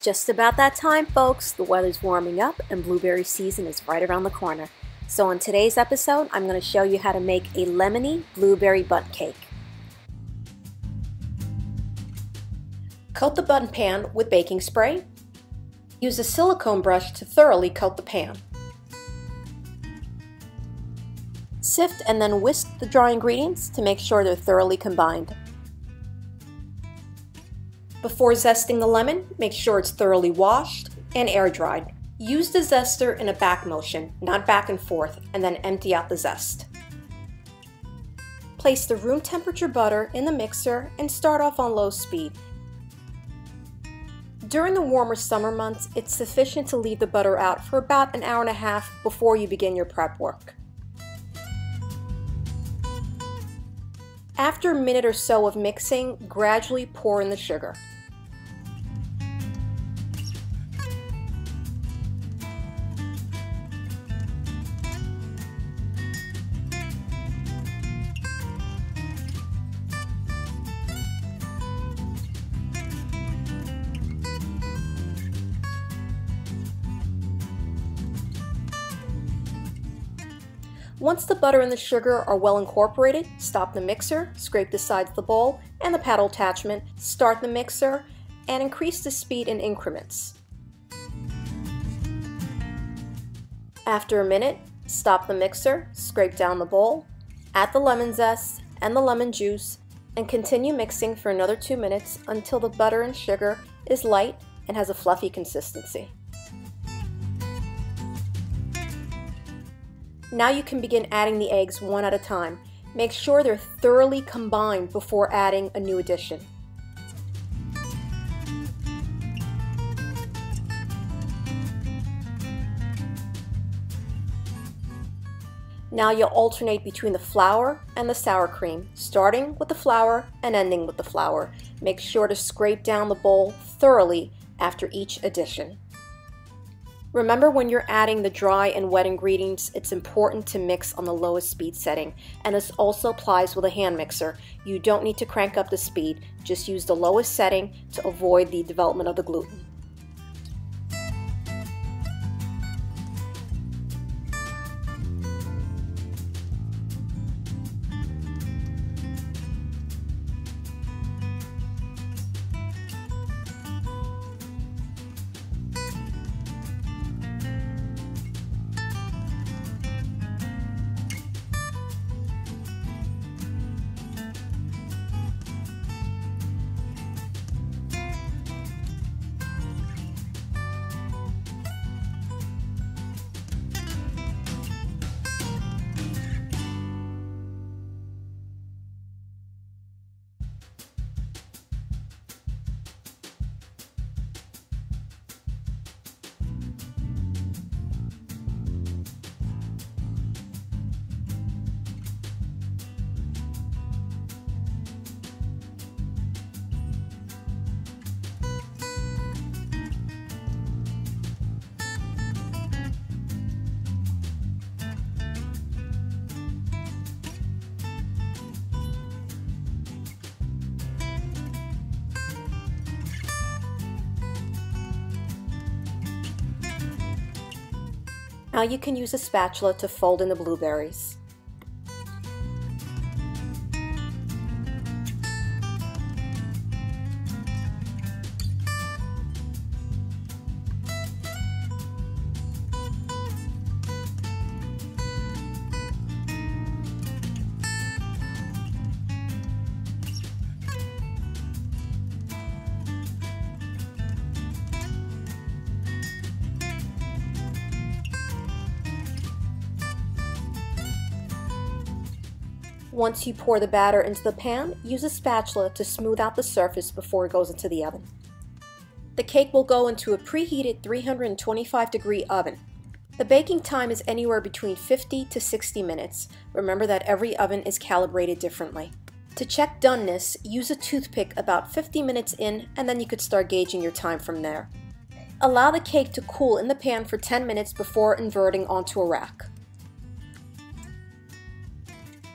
Just about that time, folks. The weather's warming up and blueberry season is right around the corner. So on today's episode, I'm going to show you how to make a lemony blueberry bundt cake. Coat the bundt pan with baking spray. Use a silicone brush to thoroughly coat the pan. Sift and then whisk the dry ingredients to make sure they're thoroughly combined. Before zesting the lemon, make sure it's thoroughly washed and air dried. Use the zester in a back motion, not back and forth, and then empty out the zest. Place the room temperature butter in the mixer and start off on low speed. During the warmer summer months, it's sufficient to leave the butter out for about an hour and a half before you begin your prep work. After a minute or so of mixing, gradually pour in the sugar. Once the butter and the sugar are well incorporated, stop the mixer, scrape the sides of the bowl and the paddle attachment, start the mixer, and increase the speed in increments. After a minute, stop the mixer, scrape down the bowl, add the lemon zest and the lemon juice, and continue mixing for another 2 minutes until the butter and sugar is light and has a fluffy consistency. Now you can begin adding the eggs one at a time. Make sure they're thoroughly combined before adding a new addition. Now you'll alternate between the flour and the sour cream, starting with the flour and ending with the flour. Make sure to scrape down the bowl thoroughly after each addition. Remember, when you're adding the dry and wet ingredients, it's important to mix on the lowest speed setting, and this also applies with a hand mixer. You don't need to crank up the speed, just use the lowest setting to avoid the development of the gluten. Now you can use a spatula to fold in the blueberries. Once you pour the batter into the pan, use a spatula to smooth out the surface before it goes into the oven. The cake will go into a preheated 325-degree oven. The baking time is anywhere between 50 to 60 minutes. Remember that every oven is calibrated differently. To check doneness, use a toothpick about 50 minutes in, and then you could start gauging your time from there. Allow the cake to cool in the pan for 10 minutes before inverting onto a rack.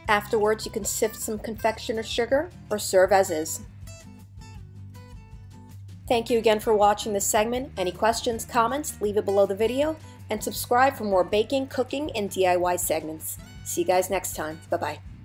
Afterwards, you can sift some confectioner sugar or serve as is. Thank you again for watching this segment. Any questions, comments, leave it below the video, and subscribe for more baking, cooking, and DIY segments. See you guys next time. Bye-bye.